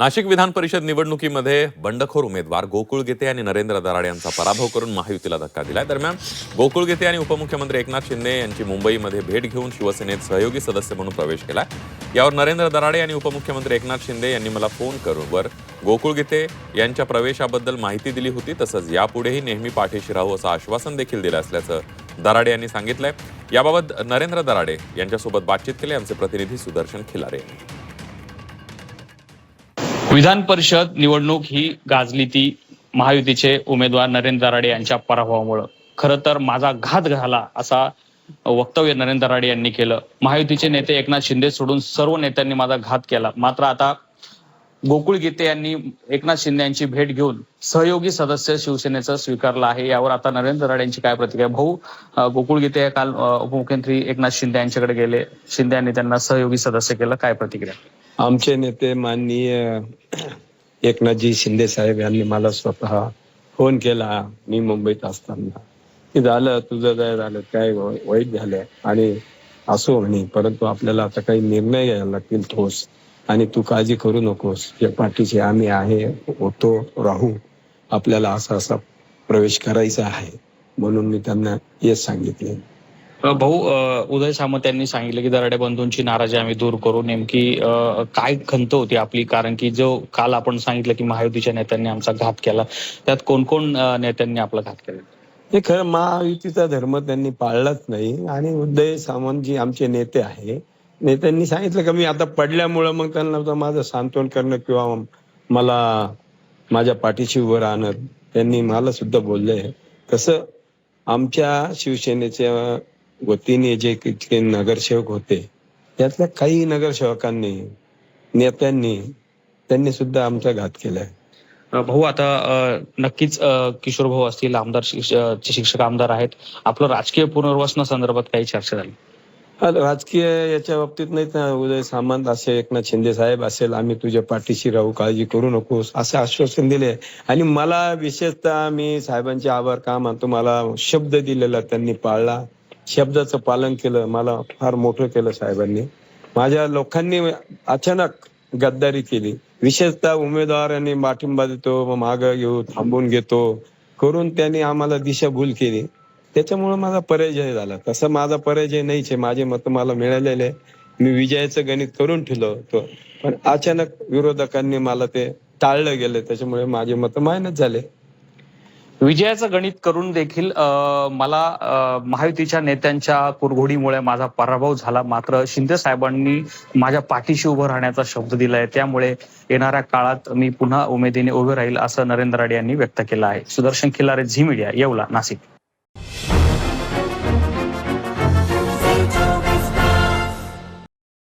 नाशिक विधान परिषद निवडणुकीमध्ये बंडखोर उमेदवार गोकुळ गीते आणि नरेंद्र दराडे यांचा पराभव करून महायुतीला धक्का दिलाय। दरम्यान गोकुळ गीते आणि उपमुख्यमंत्री एकनाथ शिंदे यांची मुंबईमध्ये भेट घेऊन शिवसेनेत सहयोगी सदस्य म्हणून प्रवेश केलाय। यावर नरेंद्र दराडे आणि उपमुख्यमंत्री एकनाथ शिंदे यांनी मला फोन करून गोकुळ गीते यांच्या प्रवेशाबद्दल माहिती दिली होती, तसंच यापुढेही नेहमी पाठीशी राहू असं आश्वासन देखील दिलं असल्याचं दराडे यांनी सांगितलंय। याबाबत नरेंद्र दराडे यांच्यासोबत बातचीत केली आमचे प्रतिनिधी सुदर्शन खिलारे यांनी। विधान परिषद निवडणूक ही गाजली ती महायुतीचे उमेदवार नरेंद्र दराडे यांच्या पराभवामुळे। खरं तर माझा घात झाला असा वक्तव्य नरेंद्र दराडे यांनी केलं। महायुतीचे नेते एकनाथ शिंदे सोडून सर्व नेत्यांनी माझा घात केला। मात्र आता गोकुळ गीते यांनी एकनाथ शिंदे यांची भेट घेऊन सहयोगी सदस्य शिवसेनेचं स्वीकारलं आहे। यावर आता नरेंद्र दराडे यांची काय प्रतिक्रिया? भाऊ, गोकुळ गीते काल उपमुख्यमंत्री एकनाथ शिंदे यांच्याकडे गेले, शिंदे यांनी त्यांना सहयोगी सदस्य केलं, काय प्रतिक्रिया? आमचे नेते माननीय एकनाथजी शिंदे साहेब यांनी मला स्वतः फोन केला मी मुंबईत असताना की झालं तुझं काय झालं, काय वाईट झालं आणि असो म्हणे, परंतु आपल्याला आता काही निर्णय घ्यायला लागतील ठोस आणि तू काळजी करू नकोस, या पाठीशी आम्ही आहे, होतो, राहू, आपल्याला असा असा प्रवेश करायचा आहे म्हणून मी त्यांना हेच सांगितले। भाऊ, उदय सामंत यांनी सांगितलं की दराडे बंधूंची नाराजी आम्ही दूर करू। नेमकी काय खंत होती आपली? कारण की जो काल आपण सांगितलं की महायुतीच्या नेत्यांनी आमचा घात केला, त्यात कोण कोण नेत्यांनी आपला घात केला? हे खरं महायुतीचा धर्म त्यांनी पाळलाच नाही आणि उदय सामंत जी आमचे नेते आहे, नेत्यांनी सांगितलं की मी आता पडल्यामुळं मग त्यांना माझं सांत्वन करणं किंवा मला माझ्या पाठीशी उभं राहणं त्यांनी मला सुद्धा बोलले। तसं आमच्या शिवसेनेच्या वतीने जे काही नगरसेवक होते त्यातल्या काही नगरसेवकांनी, नेत्यांनी, त्यांनी सुद्धा आमचा घात केलाय। भाऊ, आता नक्कीच किशोर भाऊ असतील, आमदार शिक्षक आमदार आहेत, आपलं राजकीय पुनर्वसनासंदर्भात काही चर्चा झाली? राजकीय याच्या बाबतीत नाही तर उदय सामंत असे, एकनाथ शिंदे साहेब असेल, आम्ही तुझ्या पाठीशी राहू, काळजी करू नकोस असे आश्वासन दिले आणि मला विशेषतः मी साहेबांचे आभार का मानतो, मला शब्द दिलेला त्यांनी पाळला, शब्दाचं पालन केलं, मला फार मोठं केलं साहेबांनी। माझ्या लोकांनी अचानक गद्दारी केली, विशेषतः उमेदवारांनी पाठिंबा देतो, मागं घेऊ, थांबून घेतो करून त्यांनी आम्हाला दिशाभूल केली, त्याच्यामुळे माझा पराजय झाला। तसं माझा पराजय नाहीच आहे, माझे मत मला मिळालेले, मी विजयाचं गणित करून ठेवलं होतं, पण अचानक विरोधकांनी मला ते टाळलं गेलं, त्याच्यामुळे माझे मत मायनस झाले। विजयाचं गणित करून देखील मला महायुतीच्या नेत्यांच्या कुरघोडीमुळे माझा पराभव झाला। मात्र शिंदे साहेबांनी माझ्या पाठीशी उभं राहण्याचा शब्द दिलाय, त्यामुळे येणाऱ्या काळात मी पुन्हा उमेदीने उभे राहील असं नरेंद्र दराडे यांनी व्यक्त केलं आहे। सुदर्शन खिलारे, झी मीडिया, येवला, नाशिक।